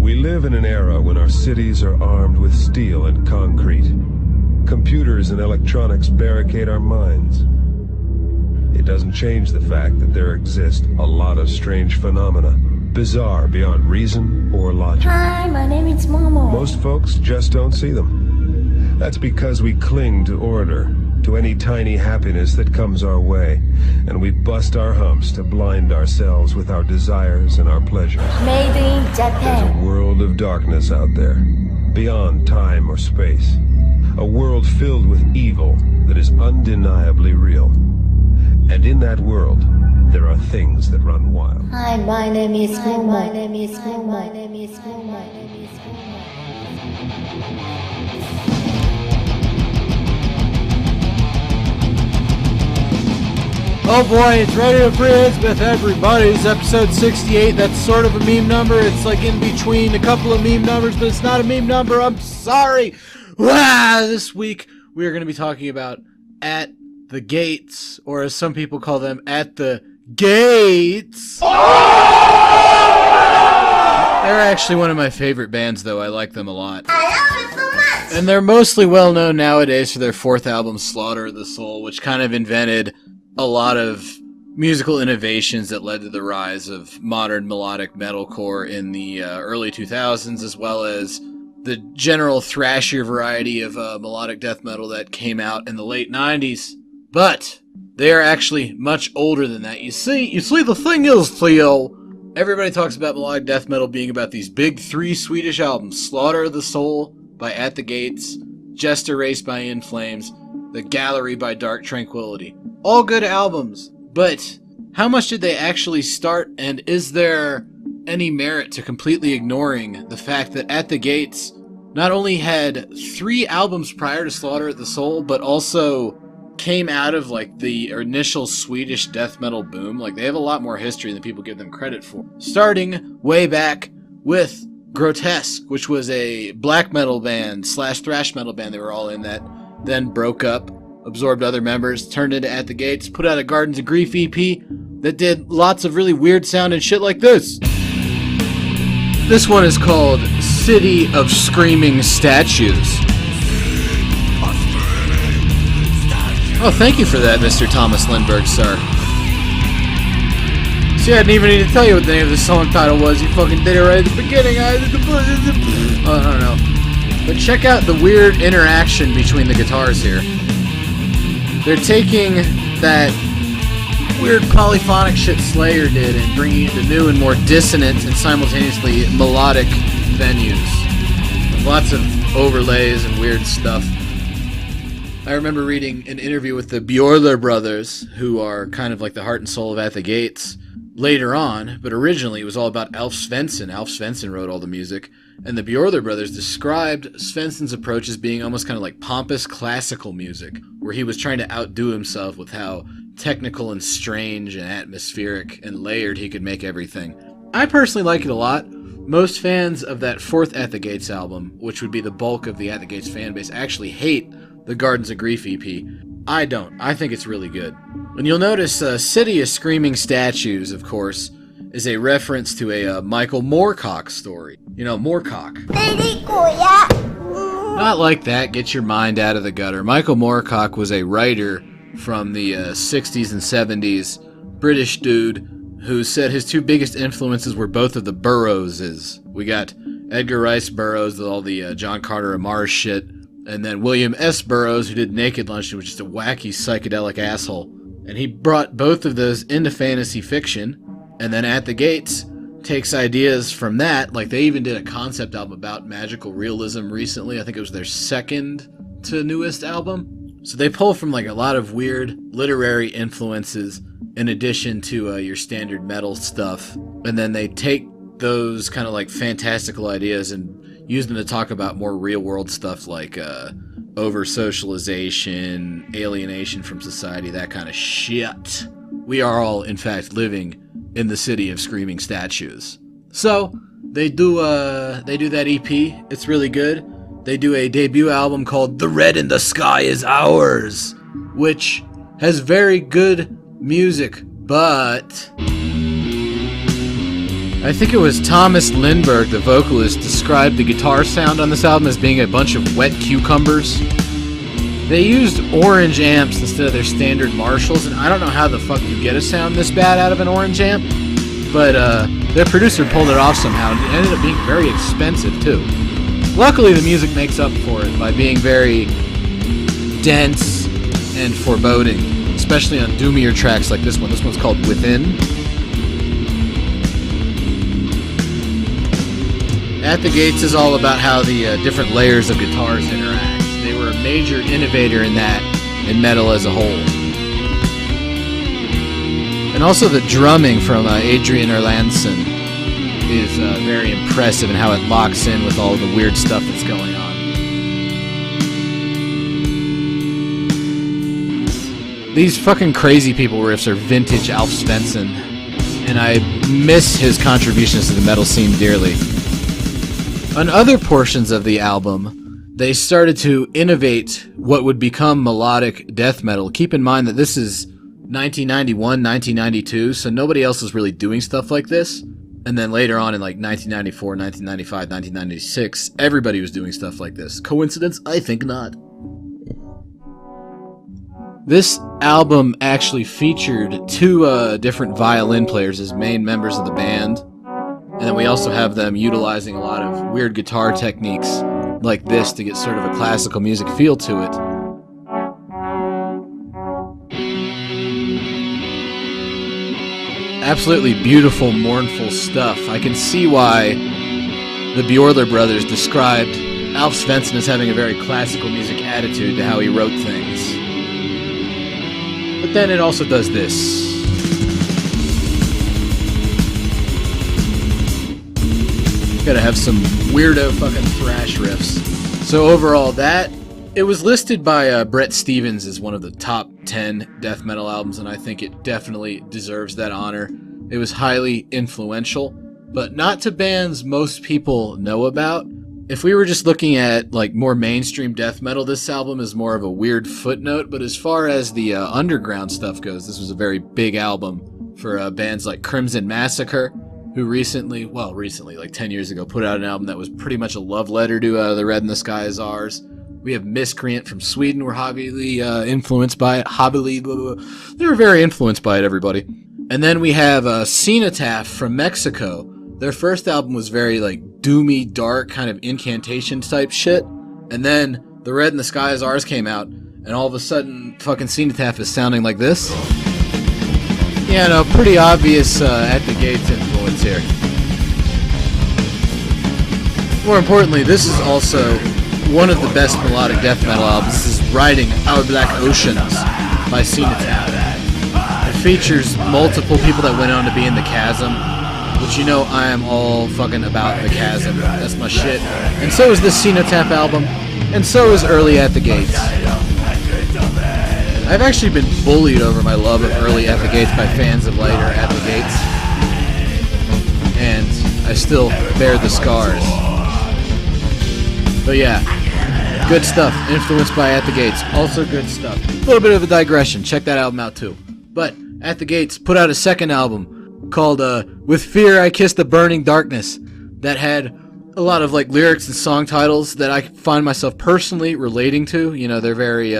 We live in an era when our cities are armed with steel and concrete. Computers and electronics barricade our minds. It doesn't change the fact that there exist a lot of strange phenomena, bizarre beyond reason or logic. Hi, my name is Momo. Most folks just don't see them. That's because we cling to order, to any tiny happiness that comes our way, and we bust our humps to blind ourselves with our desires and our pleasures. Made in There's Japan. a world of darkness out there, beyond time or space. A world filled with evil that is undeniably real. And in that world, there are things that run wild. Hi, my name is Momo. My name is Momo. My name is Momo. My name is Momo. Oh boy, it's Radio Free Elizabeth, everybody. It's episode 68. That's sort of a meme number. It's like in between a couple of meme numbers, but it's not a meme number. I'm sorry. This week, we are going to be talking about At the Gates, or as some people call them, At the Gates. They're actually one of my favorite bands, though. I like them a lot. I love it so much. And they're mostly well known nowadays for their fourth album, Slaughter of the Soul, which kind of invented a lot of musical innovations that led to the rise of modern melodic metalcore in the early 2000s, as well as the general thrashier variety of melodic death metal that came out in the late 90s. But they are actually much older than that. You see, the thing is, Theo, everybody talks about melodic death metal being about these big three Swedish albums: Slaughter of the Soul by At the Gates, Jester Race by In Flames, The Gallery by Dark Tranquillity. All good albums, but how much did they actually start, and is there any merit to completely ignoring the fact that At the Gates not only had 3 albums prior to Slaughter of the Soul, but also came out of like the initial Swedish death metal boom? Like, they have a lot more history than people give them credit for. Starting way back with Grotesque, which was a black metal band / thrash metal band they were all in, that then broke up, absorbed other members, turned into At the Gates, put out a Gardens of Grief EP that did lots of really weird sounding shit like this. This one is called City of Screaming Statues. Oh, thank you for that, Mr. Thomas Lindbergh, sir. See, I didn't even need to tell you what the name of the song title was. You fucking did it right at the beginning. I don't know. But check out the weird interaction between the guitars here. They're taking that weird polyphonic shit Slayer did and bringing it to new and more dissonant and simultaneously melodic venues. With lots of overlays and weird stuff. I remember reading an interview with the Bjorler brothers, who are kind of like the heart and soul of At the Gates, later on, but originally it was all about Alf Svensson. Alf Svensson wrote all the music. And the Bjorler brothers described Svensson's approach as being almost kind of like pompous classical music, where he was trying to outdo himself with how technical and strange and atmospheric and layered he could make everything. I personally like it a lot. Most fans of that fourth At the Gates album, which would be the bulk of the At the Gates fan base, actually hate the Gardens of Grief EP. I don't. I think it's really good. And you'll notice City of Screaming Statues, of course, is a reference to a Michael Moorcock story. You know, Moorcock. Not like that. Get your mind out of the gutter. Michael Moorcock was a writer from the 60s and 70s, British dude, who said his 2 biggest influences were both of the Burroughses. We got Edgar Rice Burroughs with all the John Carter of Mars shit, and then William S. Burroughs, who did Naked Lunch, which is a wacky psychedelic asshole. And he brought both of those into fantasy fiction. And then At the Gates takes ideas from that. Like, they even did a concept album about magical realism recently. I think it was their second to newest album. So they pull from like a lot of weird literary influences in addition to your standard metal stuff. And then they take those kind of like fantastical ideas and use them to talk about more real world stuff like over-socialization, alienation from society, that kind of shit. We are all, in fact, living in the City of Screaming Statues. So, they do that EP. It's really good. They do a debut album called The Red in the Sky Is Ours, which has very good music, but I think it was Thomas Lindbergh, the vocalist, described the guitar sound on this album as being a bunch of wet cucumbers. They used orange amps instead of their standard Marshalls, and I don't know how the fuck you get a sound this bad out of an orange amp, but their producer pulled it off somehow, and it ended up being very expensive too. Luckily, the music makes up for it by being very dense and foreboding, especially on doomier tracks like this one. This one's called Within. At the Gates is all about how the different layers of guitars interact. They were a major innovator in that, in metal as a whole. And also the drumming from Adrian Erlandson is very impressive in how it locks in with all the weird stuff that's going on. These fucking crazy people riffs are vintage Alf Svensson, and I miss his contributions to the metal scene dearly. On other portions of the album, they started to innovate what would become melodic death metal. Keep in mind that this is 1991, 1992, so nobody else was really doing stuff like this. And then later on in like 1994, 1995, 1996, everybody was doing stuff like this. Coincidence? I think not. This album actually featured two different violin players as main members of the band. And then we also have them utilizing a lot of weird guitar techniques like this to get sort of a classical music feel to it. Absolutely beautiful, mournful stuff. I can see why the Bjorler brothers described Alf Svensson as having a very classical music attitude to how he wrote things. But then it also does this. Gotta have some weirdo fucking thrash riffs. So overall, it was listed by Brett Stevens as one of the top 10 death metal albums, and I think it definitely deserves that honor. It was highly influential, but not to bands most people know about. If we were just looking at like more mainstream death metal, this album is more of a weird footnote, but as far as the underground stuff goes, this was a very big album for bands like Crimson Massacre, who recently, like 10 years ago, put out an album that was pretty much a love letter to The Red in the Sky Is Ours. We have Miscreant from Sweden, were heavily influenced by it. They were very influenced by it, everybody. And then we have Cenotaph from Mexico. Their first album was very like doomy, dark, kind of incantation type shit. And then The Red in the Sky Is Ours came out, and all of a sudden, fucking Cenotaph is sounding like this. Yeah, no, pretty obvious At the Gates influence here. More importantly, this is also one of the best melodic death metal albums. This is Riding Our Black Oceans by Cenotaph. It features multiple people that went on to be in the Chasm, which you know I am all fucking about the Chasm. That's my shit. And so is this Cenotaph album, and so is early At the Gates. I've actually been bullied over my love of early At the Gates by fans of later At the Gates, and I still bear the scars. But yeah, good stuff. Influenced by At the Gates, also good stuff. A little bit of a digression. Check that album out too. But At the Gates put out a second album called With Fear I Kiss the Burning Darkness that had a lot of like lyrics and song titles that I find myself personally relating to. You know, they're very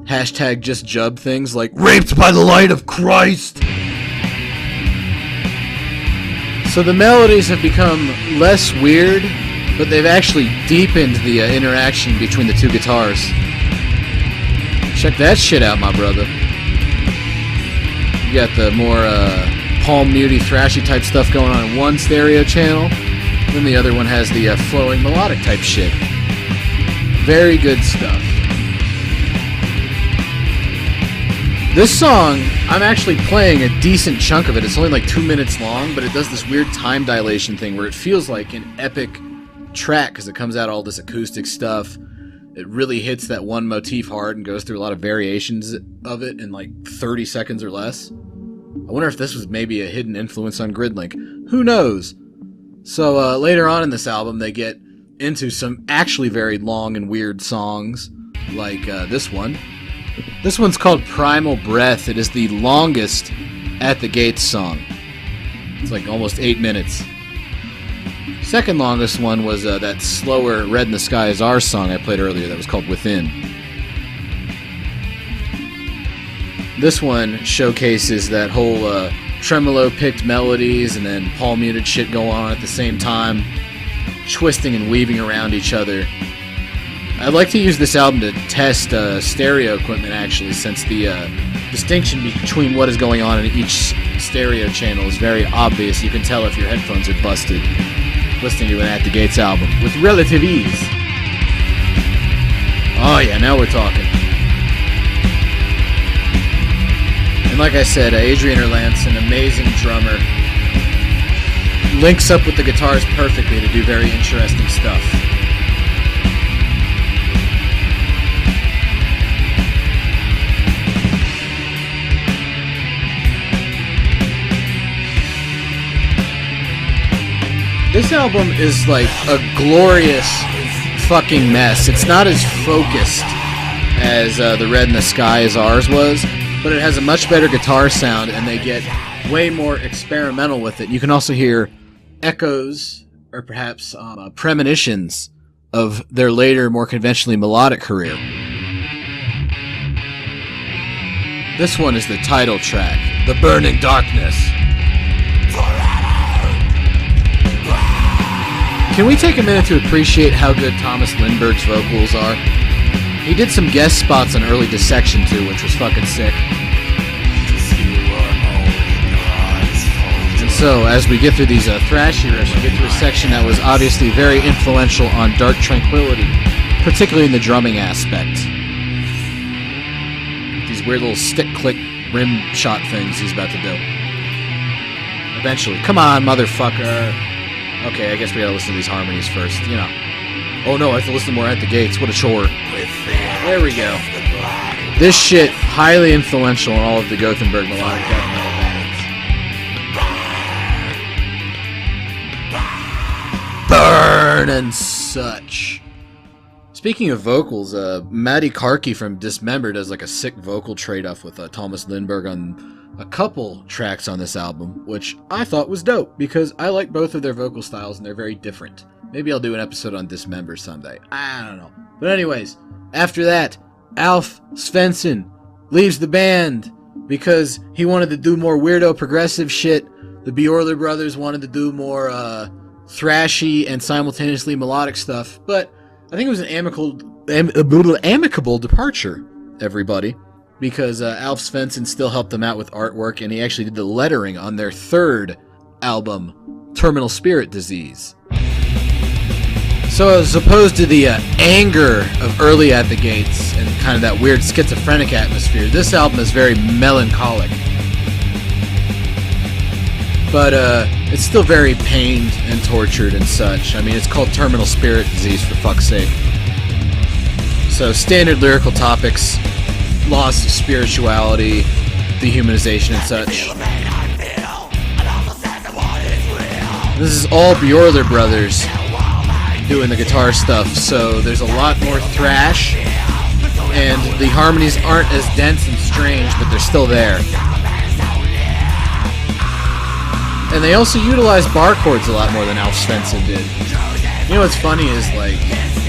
hashtag just jub things like raped by the light of Christ. So the melodies have become less weird, but they've actually deepened the interaction between the two guitars. Check that shit out, my brother. You got the more palm muty, thrashy type stuff going on in one stereo channel, then the other one has the flowing melodic type shit. Very good stuff. This song, I'm actually playing a decent chunk of it. It's only like 2 minutes long, but it does this weird time dilation thing where it feels like an epic track because it comes out all this acoustic stuff. It really hits that one motif hard and goes through a lot of variations of it in like 30 seconds or less. I wonder if this was maybe a hidden influence on Gridlink. Who knows? So later on in this album, they get into some actually very long and weird songs, like this one. This one's called Primal Breath. It is the longest At the Gates song. It's like almost 8 minutes. Second longest one was that slower Red in the Sky is Ours song I played earlier that was called Within. This one showcases that whole tremolo-picked melodies and then palm-muted shit go on at the same time, twisting and weaving around each other. I'd like to use this album to test stereo equipment, actually, since the distinction between what is going on in each stereo channel is very obvious. You can tell if your headphones are busted listening to an At the Gates album with relative ease. Oh yeah, now we're talking. And like I said, Adrian Erlantz, an amazing drummer, links up with the guitars perfectly to do very interesting stuff. This album is like a glorious fucking mess. It's not as focused as the Red in the Sky is Ours was, but it has a much better guitar sound, and they get way more experimental with it. You can also hear echoes, or perhaps premonitions, of their later, more conventionally melodic career. This one is the title track, The Burning Darkness. Can we take a minute to appreciate how good Thomas Lindberg's vocals are? He did some guest spots on early Dissection too, which was fucking sick. And so, as we get through these thrashy riffs, we get to a section that was obviously very influential on Dark Tranquillity, particularly in the drumming aspect. These weird little stick-click rim shot things he's about to do. Eventually. Come on, motherfucker! Okay, I guess we gotta listen to these harmonies first, you know. Oh no, I have to listen more At the Gates, what a chore. There we go. This shit, highly influential on all of the Gothenburg melodic death metal bands. Burn and such. Speaking of vocals, Matty Karki from Dismember does like a sick vocal trade-off with Thomas Lindberg on a couple tracks on this album, which I thought was dope, because I like both of their vocal styles and they're very different. Maybe I'll do an episode on Dismember someday. I don't know. But anyways, after that, Alf Svensson leaves the band because he wanted to do more weirdo progressive shit. The Bjorler brothers wanted to do more thrashy and simultaneously melodic stuff, but I think it was an amicable departure, everybody. Because Alf Svensson still helped them out with artwork, and he actually did the lettering on their third album, Terminal Spirit Disease. So as opposed to the anger of early At the Gates and kind of that weird schizophrenic atmosphere, this album is very melancholic. But it's still very pained and tortured and such. I mean, it's called Terminal Spirit Disease, for fuck's sake. So standard lyrical topics, loss of spirituality, dehumanization and such. This is all Bjorler brothers doing the guitar stuff, so there's a lot more thrash, and the harmonies aren't as dense and strange, but they're still there. And they also utilize bar chords a lot more than Alf Svensson did. You know what's funny is, like,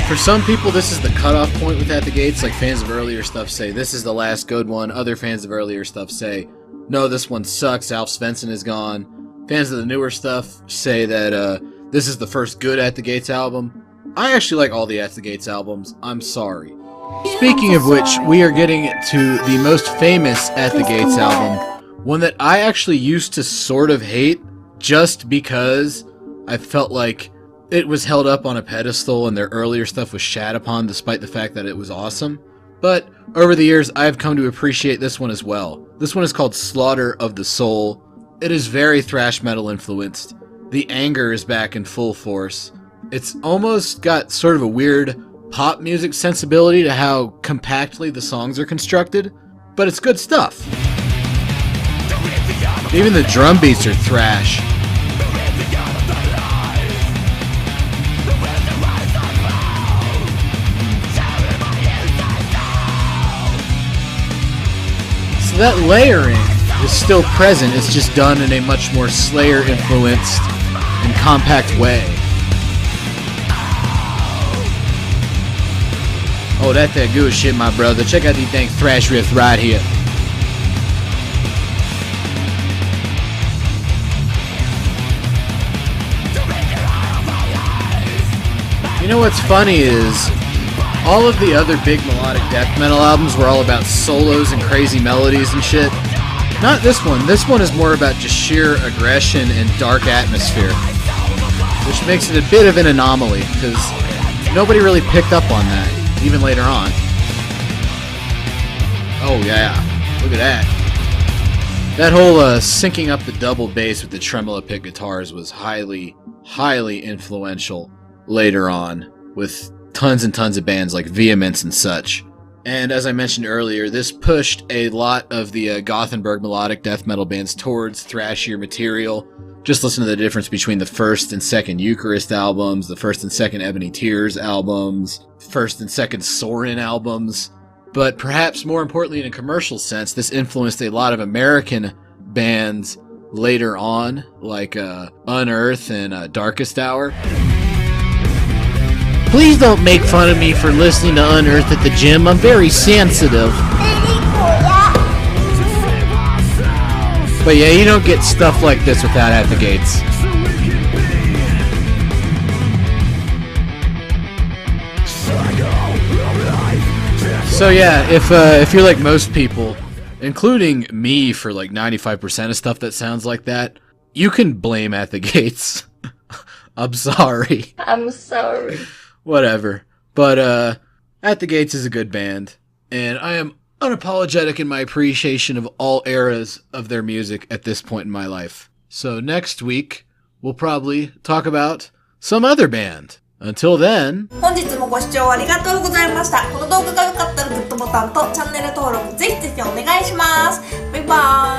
for some people, this is the cutoff point with At the Gates. Like, fans of earlier stuff say, this is the last good one. Other fans of earlier stuff say, no, this one sucks. Alf Svensson is gone. Fans of the newer stuff say that this is the first good At the Gates album. I actually like all the At the Gates albums. I'm sorry. Speaking of which, we are getting to the most famous At the Gates album. One that I actually used to sort of hate just because I felt like it was held up on a pedestal and their earlier stuff was shat upon despite the fact that it was awesome. But over the years, I've come to appreciate this one as well. This one is called Slaughter of the Soul. It is very thrash metal influenced. The anger is back in full force. It's almost got sort of a weird pop music sensibility to how compactly the songs are constructed, but it's good stuff. Even the drum beats are thrash. That layering is still present, it's just done in a much more Slayer-influenced and compact way. Oh, that good shit, my brother. Check out these dang thrash riffs right here. You know what's funny is all of the other big melodic death metal albums were all about solos and crazy melodies and shit. Not this one. This one is more about just sheer aggression and dark atmosphere, which makes it a bit of an anomaly because nobody really picked up on that, even later on. Oh yeah, look at that. That whole syncing up the double bass with the tremolo pit guitars was highly, highly influential later on with tons and tons of bands like Vehemence and such. And as I mentioned earlier, this pushed a lot of the Gothenburg melodic death metal bands towards thrashier material. Just listen to the difference between the first and second Eucharist albums, the first and second Ebony Tears albums, first and second Sorin albums. But perhaps more importantly in a commercial sense, this influenced a lot of American bands later on, like Unearth and Darkest Hour. Please don't make fun of me for listening to Unearth at the gym. I'm very sensitive. But yeah, you don't get stuff like this without At the Gates. So yeah, if you're like most people, including me for like 95% of stuff that sounds like that, you can blame At the Gates. I'm sorry. I'm sorry. Whatever. But At the Gates is a good band, and I am unapologetic in my appreciation of all eras of their music at this point in my life. So next week, we'll probably talk about some other band. Until then... 本日もご視聴ありがとうございました。この動画が良かったらグッドボタンとチャンネル登録ぜひぜひお願いします。バイバーイ。